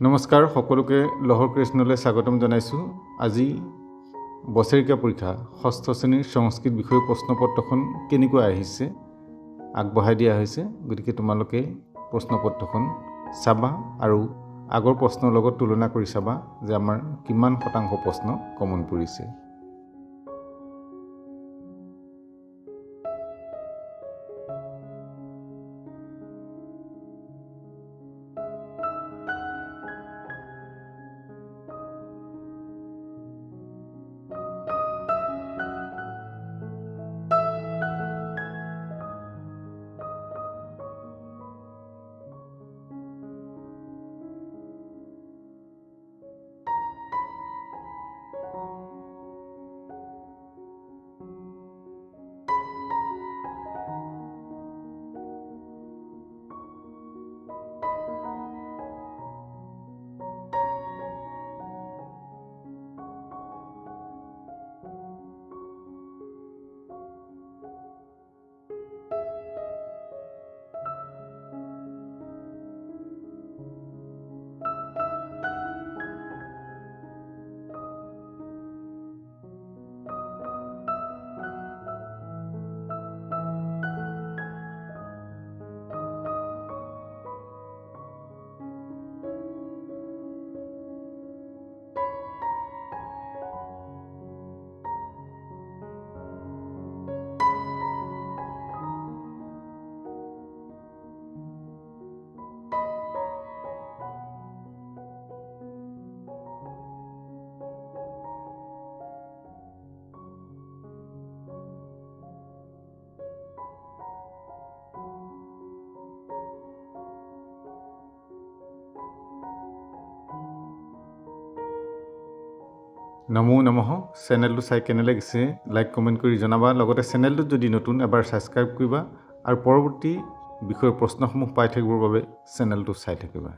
নমস্কাৰ সকলোকে লহৰ কৃষ্ণলৈ স্বাগতম জনাইছোঁ। আজি বছৰেকীয়া পৰীক্ষা ষষ্ঠ শ্ৰেণীৰ সংস্কৃত বিষয়ৰ প্ৰশ্নপত্ৰখন কেনেকৈ আহিছে আগবঢ়াই দিয়া হৈছে। গতিকে তোমালোকে প্ৰশ্নপত্ৰখন চাবা আৰু আগৰ প্ৰশ্নৰ লগত তুলনা কৰি চাবা যে আমাৰ কিমান শতাংশ প্ৰশ্ন কমন পৰিছে। নমো নমঃ। চেনেলটো চাই কেনে লাগিছে লাইক কমেণ্ট কৰি জনাবা। লগতে চেনেলটোত যদি নতুন এবাৰ ছাবস্ক্ৰাইব কৰিবা আৰু পৰৱৰ্তী বিষয়ৰ প্ৰশ্নসমূহ পাই থাকিবৰ বাবে চেনেলটো চাই থাকিবা।